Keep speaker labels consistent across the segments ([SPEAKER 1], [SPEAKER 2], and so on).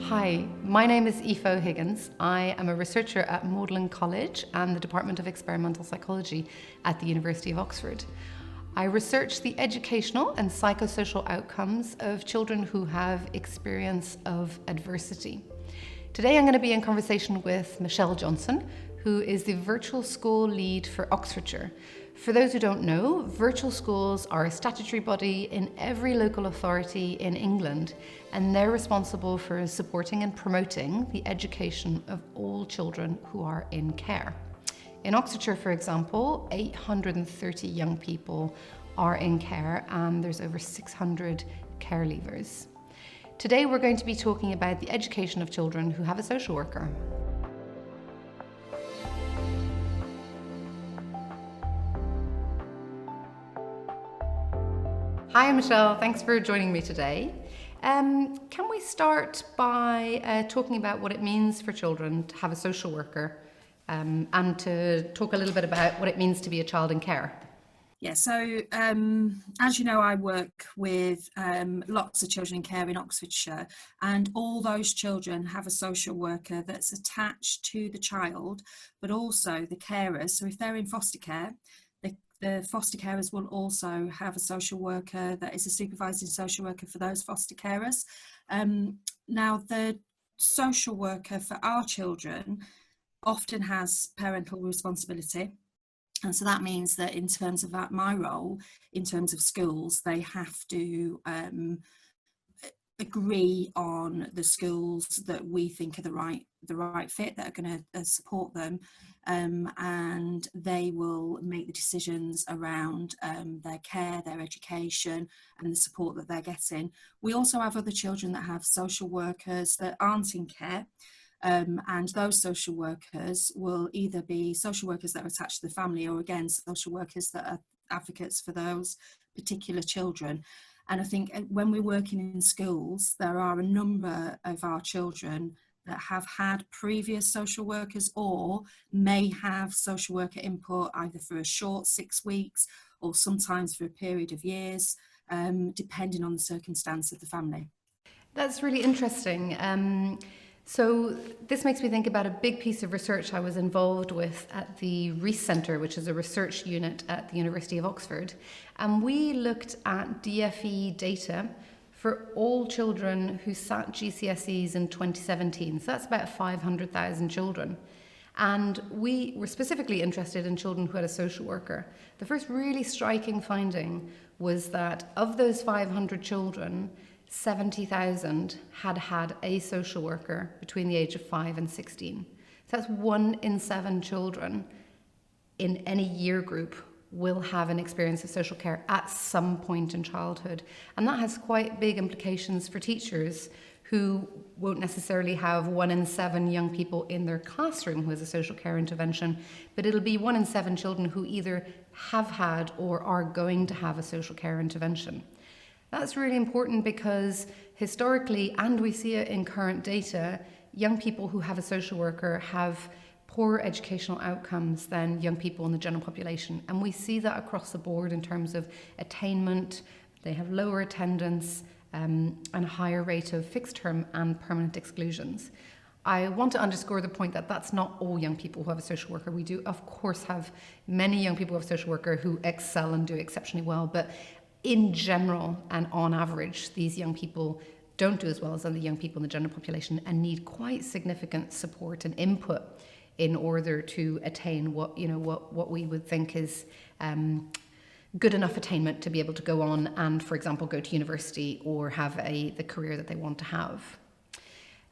[SPEAKER 1] Hi, my name is Aoife O'Higgins. I am a researcher at Magdalen College and the Department of Experimental Psychology at the University of Oxford. I research the educational and psychosocial outcomes of children who have experience of adversity. Today I'm going to be in conversation with Michelle Johnson, who is the virtual school lead for Oxfordshire. For those who don't know, virtual schools are a statutory body in every local authority in England, and they're responsible for supporting and promoting the education of all children who are in care. In Oxfordshire, for example, 830 young people are in care, and there's over 600 care leavers. Today we're going to be talking about the education of children who have a social worker. Hi Michelle, thanks for joining me today. Can we start by talking about what it means for children to have a social worker and to talk a little bit about what it means to be a child in care?
[SPEAKER 2] Yeah, so as you know, I work with lots of children in care in Oxfordshire, and all those children have a social worker that's attached to the child, but also the carers. So if they're in foster care, the foster carers will also have a social worker that is a supervising social worker for those foster carers. Now, the social worker for our children often has parental responsibility. And so that means that in terms of my role, in terms of schools, they have to agree on the schools that we think are the right fit, that are going to support them, and they will make the decisions around their care, their education, and the support that they're getting. We also have other children that have social workers that aren't in care. And those social workers will either be social workers that are attached to the family, or again, social workers that are advocates for those particular children. And I think when we're working in schools, there are a number of our children that have had previous social workers or may have social worker input either for a short 6 weeks or sometimes for a period of years, depending on the circumstance of the family.
[SPEAKER 1] That's really interesting. So this makes me think about a big piece of research I was involved with at the Rees Centre, which is a research unit at the University of Oxford. And we looked at DFE data for all children who sat GCSEs in 2017. So that's about 500,000 children. And we were specifically interested in children who had a social worker. The first really striking finding was that of those 500 children, 70,000 had had a social worker between the age of 5 and 16. So that's 1 in 7 children in any year group will have an experience of social care at some point in childhood. And that has quite big implications for teachers who won't necessarily have 1 in 7 young people in their classroom who has a social care intervention, but it'll be 1 in 7 children who either have had or are going to have a social care intervention. That's really important because historically, and we see it in current data, young people who have a social worker have poorer educational outcomes than young people in the general population. And we see that across the board in terms of attainment. They have lower attendance and a higher rate of fixed term and permanent exclusions. I want to underscore the point that that's not all young people who have a social worker. We do, of course, have many young people who have a social worker who excel and do exceptionally well, but in general and on average, these young people don't do as well as other young people in the general population and need quite significant support and input in order to attain what we would think is good enough attainment to be able to go on and, for example, go to university or have the career that they want to have.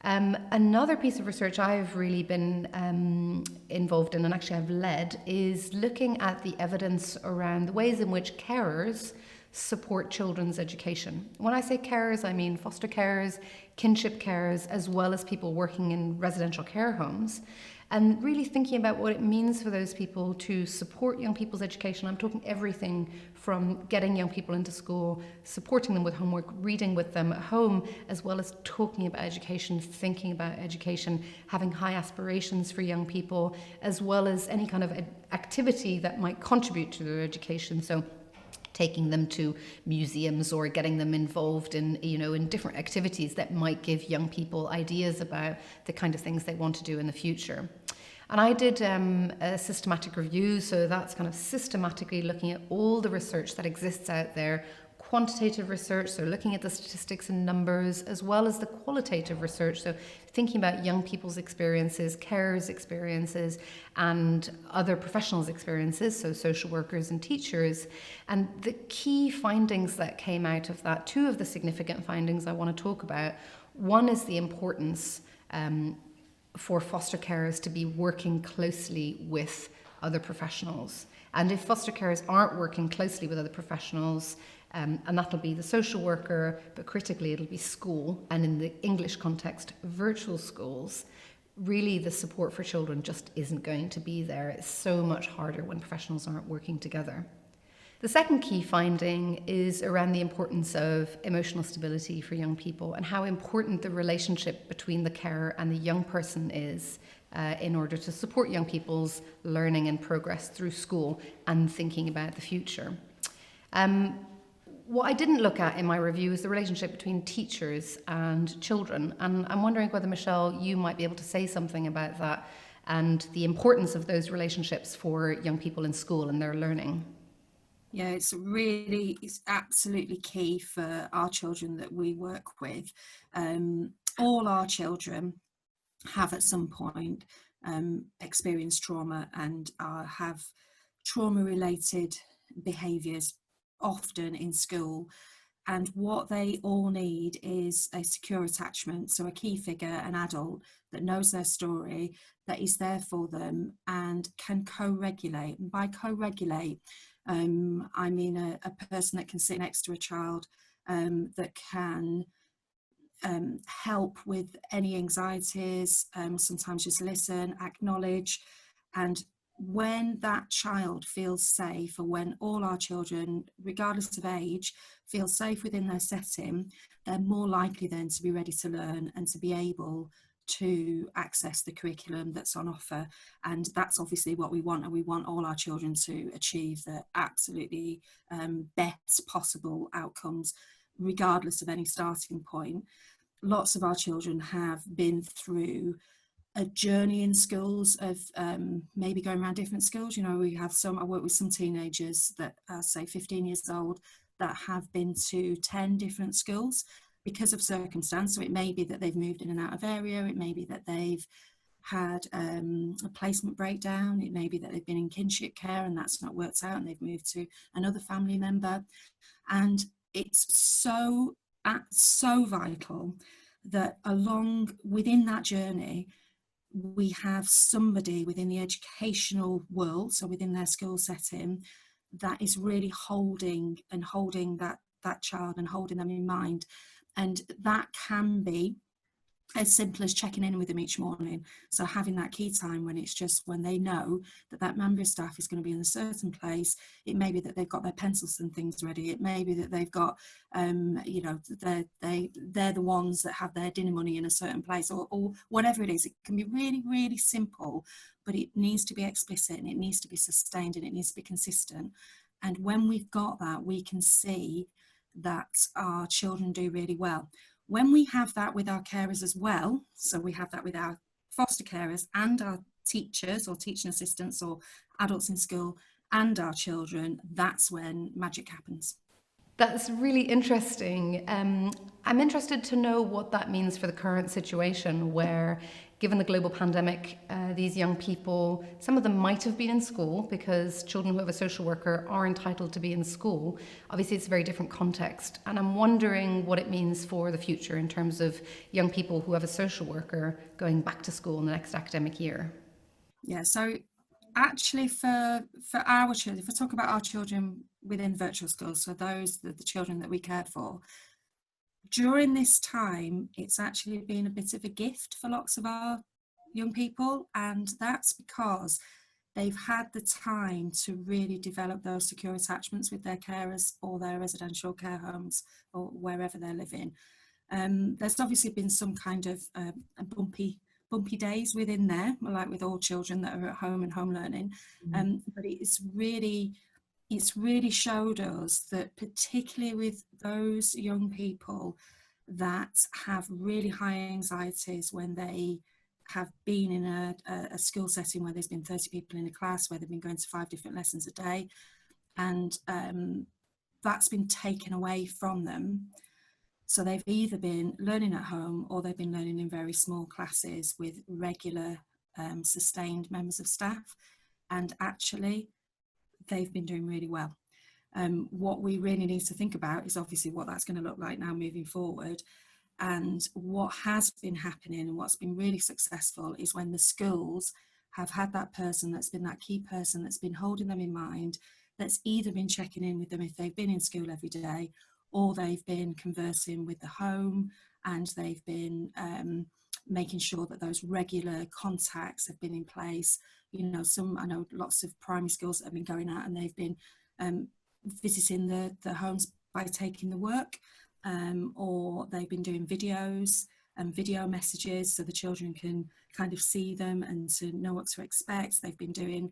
[SPEAKER 1] Another piece of research I've really been involved in, and actually I've led, is looking at the evidence around the ways in which carers support children's education. When I say carers, I mean foster carers, kinship carers, as well as people working in residential care homes, and really thinking about what it means for those people to support young people's education. I'm talking everything from getting young people into school, supporting them with homework, reading with them at home, as well as talking about education, thinking about education, having high aspirations for young people, as well as any kind of activity that might contribute to their education. So taking them to museums or getting them involved in, you know, in different activities that might give young people ideas about the kind of things they want to do in the future. And I did a systematic review, so that's kind of systematically looking at all the research that exists out there, quantitative research, so looking at the statistics and numbers, as well as the qualitative research, so thinking about young people's experiences, carers' experiences, and other professionals' experiences, so social workers and teachers. And the key findings that came out of that, two of the significant findings I want to talk about. One is the importance for foster carers to be working closely with other professionals. And if foster carers aren't working closely with other professionals, and that'll be the social worker, but critically it'll be school, and in the English context, virtual schools, really the support for children just isn't going to be there. It's so much harder when professionals aren't working together. The second key finding is around the importance of emotional stability for young people and how important the relationship between the carer and the young person is in order to support young people's learning and progress through school and thinking about the future. What I didn't look at in my review is the relationship between teachers and children. And I'm wondering whether, Michelle, you might be able to say something about that and the importance of those relationships for young people in school and their learning.
[SPEAKER 2] Yeah, it's absolutely key for our children that we work with. All our children have at some point experienced trauma and have trauma-related behaviours often in school. And what they all need is a secure attachment, so a key figure, an adult that knows their story, that is there for them and can co-regulate. And by co-regulate, I mean a person that can sit next to a child, that can help with any anxieties, sometimes just listen, acknowledge. And when that child feels safe, or when all our children, regardless of age, feel safe within their setting, they're more likely then to be ready to learn and to be able to access the curriculum that's on offer. And that's obviously what we want, and we want all our children to achieve the absolutely best possible outcomes regardless of any starting point. Lots of our children have been through a journey in schools of maybe going around different schools. You know, I work with some teenagers that are say 15 years old that have been to 10 different schools because of circumstance. So it may be that they've moved in and out of area, it may be that they've had a placement breakdown, it may be that they've been in kinship care and that's not worked out and they've moved to another family member. And it's so vital that within that journey we have somebody within the educational world, so within their school setting, that is really holding that child and holding them in mind. And that can be as simple as checking in with them each morning. So having that key time when it's just when they know that member of staff is going to be in a certain place. It may be that they've got their pencils and things ready. It may be that they've got, you know, they're the ones that have their dinner money in a certain place, or whatever it is. It can be really, really simple, but it needs to be explicit and it needs to be sustained and it needs to be consistent. And when we've got that, we can see that our children do really well. When we have that with our carers as well, so we have that with our foster carers and our teachers or teaching assistants or adults in school and our children, that's when magic happens.
[SPEAKER 1] That's really interesting. I'm interested to know what that means for the current situation where, given the global pandemic, these young people, some of them might have been in school because children who have a social worker are entitled to be in school. Obviously, it's a very different context. And I'm wondering what it means for the future in terms of young people who have a social worker going back to school in the next academic year.
[SPEAKER 2] Yeah, so actually for our children, if we talk about our children within virtual schools, so those the children that we cared for, during this time, it's actually been a bit of a gift for lots of our young people, and that's because they've had the time to really develop those secure attachments with their carers or their residential care homes or wherever they're living. There's obviously been some kind of bumpy days within there, like with all children that are at home and home learning, but it's really it's really showed us that, particularly with those young people that have really high anxieties when they have been in a school setting where there's been 30 people in a class, where they've been going to 5 different lessons a day, and that's been taken away from them. So they've either been learning at home, or they've been learning in very small classes with regular sustained members of staff, and actually they've been doing really well. What we really need to think about is obviously what that's going to look like now moving forward. And what has been happening and what's been really successful is when the schools have had that person that's been that key person that's been holding them in mind, that's either been checking in with them if they've been in school every day, or they've been conversing with the home, and they've been making sure that those regular contacts have been in place. You know, I know lots of primary schools that have been going out and they've been visiting the homes by taking the work, or they've been doing videos and video messages so the children can kind of see them and to know what to expect. They've been doing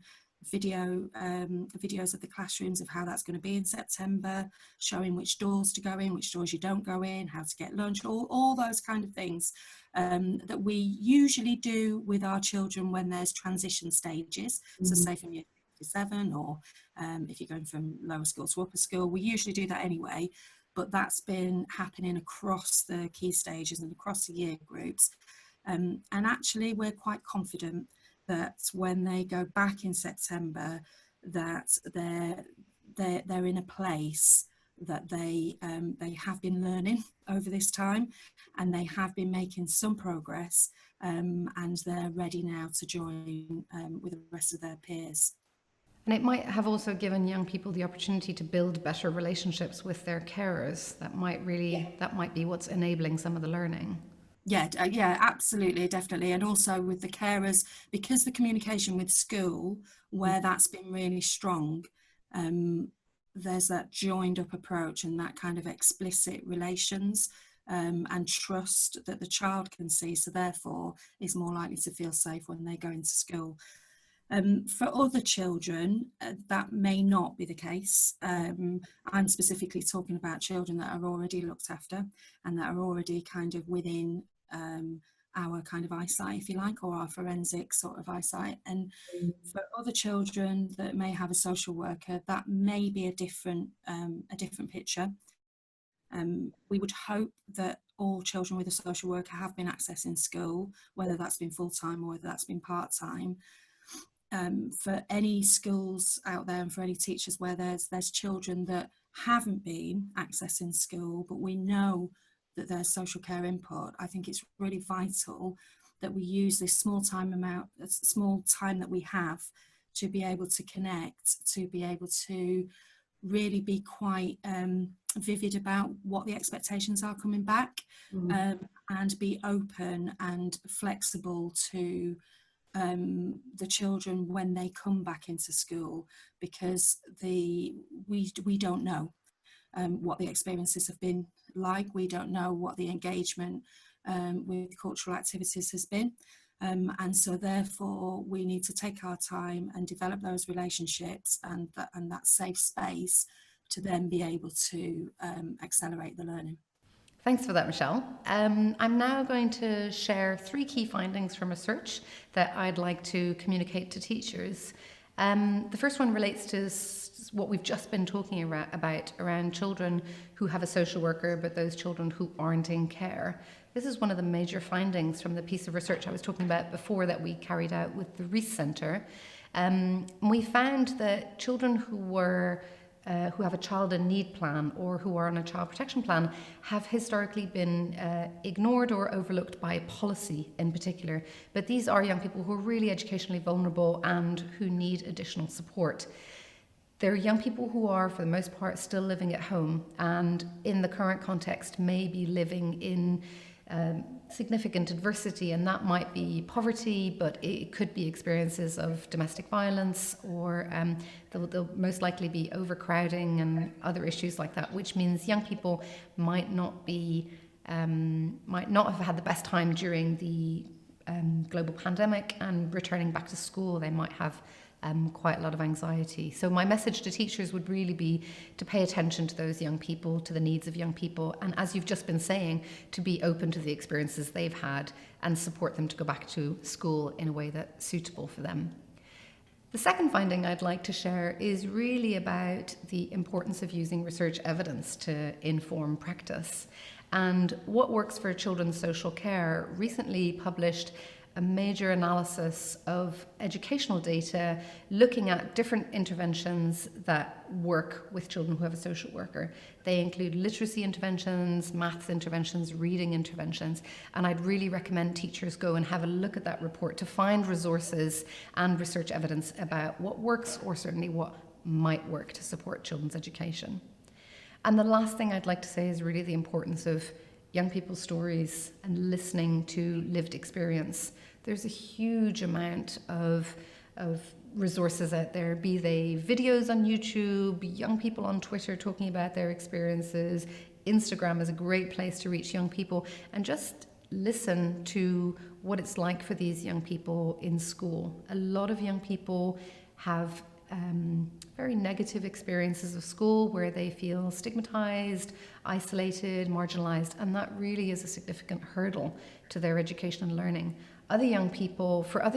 [SPEAKER 2] videos of the classrooms of how that's going to be in September, showing which doors to go in, which doors you don't go in, how to get lunch, all those kind of things that we usually do with our children when there's transition stages. So say from year 7, or if you're going from lower school to upper school, we usually do that anyway, but that's been happening across the key stages and across the year groups. And actually we're quite confident that when they go back in September, that they're in a place that they have been learning over this time, and they have been making some progress, and they're ready now to join with the rest of their peers.
[SPEAKER 1] And it might have also given young people the opportunity to build better relationships with their carers. That might be what's enabling some of the learning.
[SPEAKER 2] Yeah, absolutely, definitely. And also with the carers, because the communication with school, where that's been really strong, there's that joined up approach and that kind of explicit relations and trust that the child can see, so therefore is more likely to feel safe when they go into school. For other children, that may not be the case. I'm specifically talking about children that are already looked after and that are already kind of within our kind of eyesight, if you like, or our forensic sort of eyesight. And for other children that may have a social worker, that may be a different picture. We would hope that all children with a social worker have been accessing school, whether that's been full-time or whether that's been part-time. For any schools out there and for any teachers where there's children that haven't been accessing school, but we know that there's social care input, I think it's really vital that we use this small time that we have to be able to connect, to be able to really be quite vivid about what the expectations are coming back, and be open and flexible to the children when they come back into school, because we don't know what the experiences have been like. We don't know what the engagement with cultural activities has been, and so therefore we need to take our time and develop those relationships and that safe space to then be able to accelerate the learning.
[SPEAKER 1] Thanks for that, Michelle. I'm now going to share 3 key findings from research that I'd like to communicate to teachers. The first one relates to what we've just been talking about around children who have a social worker, but those children who aren't in care. This is one of the major findings from the piece of research I was talking about before that we carried out with the Reese Centre. We found that children who have a child in need plan or who are on a child protection plan have historically been ignored or overlooked by policy in particular. But these are young people who are really educationally vulnerable and who need additional support. They're young people who are, for the most part, still living at home and in the current context may be living in significant adversity, and that might be poverty, but it could be experiences of domestic violence, or they'll most likely be overcrowding and other issues like that, which means young people might not have had the best time during the global pandemic, and returning back to school they might have quite a lot of anxiety. So my message to teachers would really be to pay attention to those young people, to the needs of young people, and as you've just been saying, to be open to the experiences they've had and support them to go back to school in a way that's suitable for them. The second finding I'd like to share is really about the importance of using research evidence to inform practice. And What Works for Children's Social Care recently published a major analysis of educational data looking at different interventions that work with children who have a social worker. They include literacy interventions, maths interventions, reading interventions, and I'd really recommend teachers go and have a look at that report to find resources and research evidence about what works or certainly what might work to support children's education. And the last thing I'd like to say is really the importance of young people's stories and listening to lived experience. There's a huge amount of resources out there, be they videos on YouTube, young people on Twitter talking about their experiences. Instagram is a great place to reach young people and just listen to what it's like for these young people in school. A lot of young people have very negative experiences of school where they feel stigmatized, isolated, marginalized, and that really is a significant hurdle to their education and learning. For other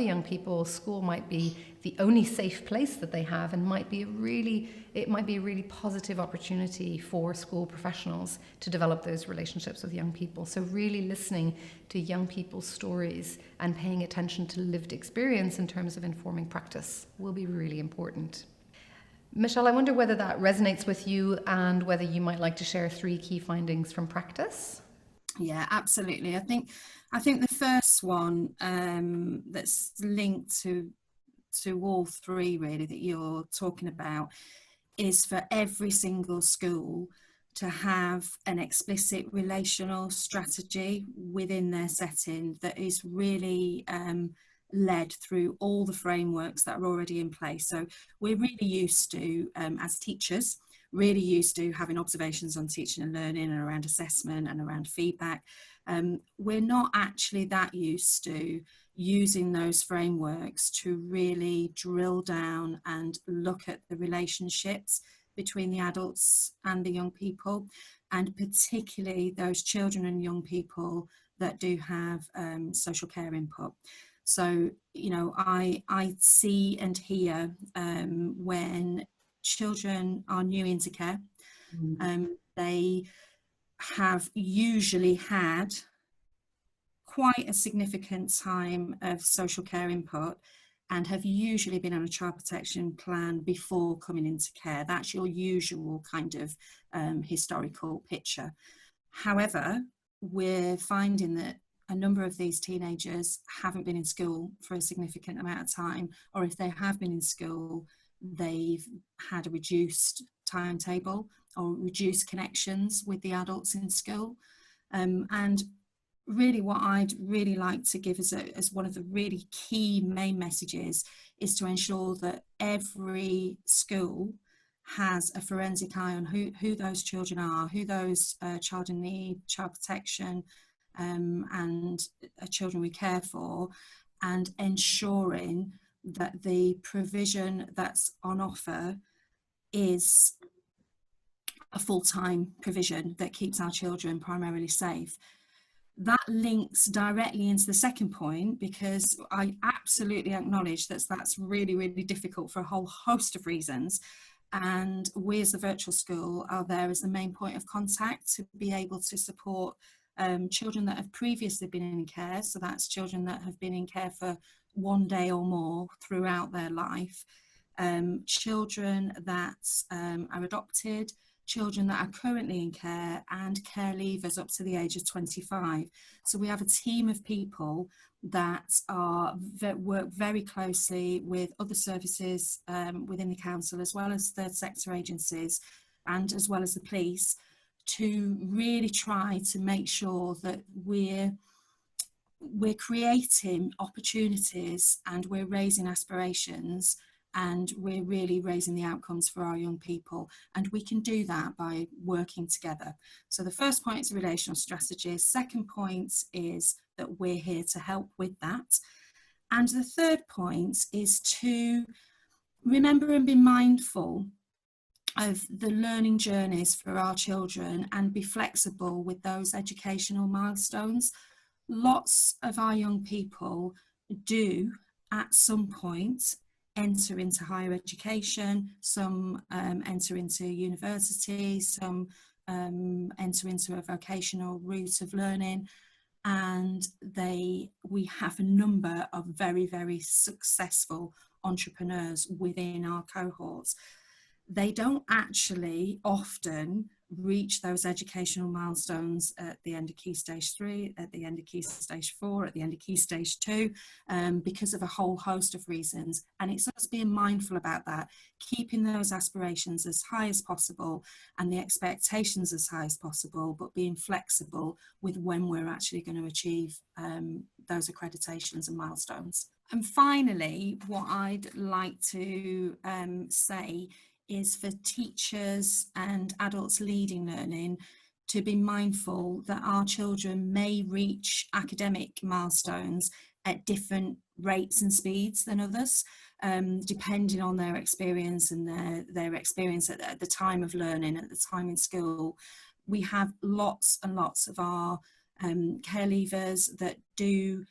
[SPEAKER 1] young people, school might be the only safe place that they have and might be a really positive opportunity for school professionals to develop those relationships with young people. So really listening to young people's stories and paying attention to lived experience in terms of informing practice will be really important. Michelle, I wonder whether that resonates with you and whether you might like to share 3 key findings from practice.
[SPEAKER 2] Yeah, absolutely. I think the first one that's linked to all 3 really that you're talking about is for every single school to have an explicit relational strategy within their setting that is really led through all the frameworks that are already in place. So we're really used to, as teachers, really used to having observations on teaching and learning and around assessment and around feedback. We're not actually that used to using those frameworks to really drill down and look at the relationships between the adults and the young people, and particularly those children and young people that do have social care input. So, you know, I see and hear when children are new into care, they have usually had quite a significant time of social care input and have usually been on a child protection plan before coming into care. That's your usual kind of historical picture. However, we're finding that a number of these teenagers haven't been in school for a significant amount of time, or if they have been in school, they've had a reduced timetable or reduced connections with the adults in school. And really what I'd really like to give as one of the really key main messages is to ensure that every school has a forensic eye on who those children are, who those child in need, child protection and children we care for, and ensuring that the provision that's on offer is a full-time provision that keeps our children primarily safe. That links directly into the second point, because I absolutely acknowledge that that's really, really difficult for a whole host of reasons. And we as the virtual school are there as the main point of contact to be able to support children that have previously been in care. So that's children that have been in care for 1 day or more throughout their life, children that are adopted, children that are currently in care, and care leavers up to the age of 25. So we have a team of people that work very closely with other services within the council, as well as third sector agencies, and as well as the police, to really try to make sure that we're creating opportunities and we're raising aspirations and we're really raising the outcomes for our young people. And we can do that by working together. So the first point is relational strategies. Second point is that we're here to help with that. And the third point is to Remember and be mindful of the learning journeys for our children and be flexible with those educational milestones. Lots of our young people do at some point enter into higher education, some enter into university, some enter into a vocational route of learning, and we have a number of very, very successful entrepreneurs within our cohorts. They don't actually often reach those educational milestones at the end of Key Stage 3, at the end of Key Stage 4, at the end of Key Stage 2, because of a whole host of reasons. And it's us being mindful about that, keeping those aspirations as high as possible and the expectations as high as possible, but being flexible with when we're actually going to achieve those accreditations and milestones. And finally, what I'd like to say is for teachers and adults leading learning to be mindful that our children may reach academic milestones at different rates and speeds than others, depending on their experience and their experience at the time of learning, at the time in school. We have lots and lots of our care leavers that do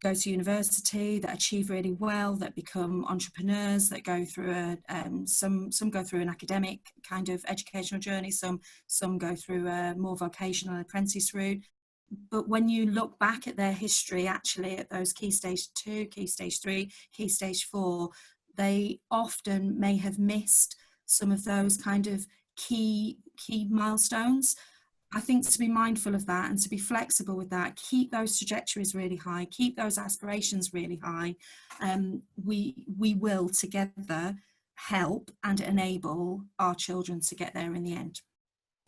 [SPEAKER 2] go to university, that achieve really well, that become entrepreneurs, that go through some go through an academic kind of educational journey, some go through a more vocational apprentice route. But when you look back at their history, actually at those Key Stage 2, Key Stage 3, Key Stage 4, they often may have missed some of those kind of key milestones. I think to be mindful of that and to be flexible with that, keep those trajectories really high, keep those aspirations really high. We will together help and enable our children to get there in the end.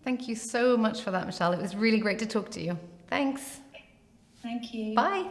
[SPEAKER 1] Thank you so much for that, Michelle. It was really great to talk to you. Thanks.
[SPEAKER 2] Thank you.
[SPEAKER 1] Bye.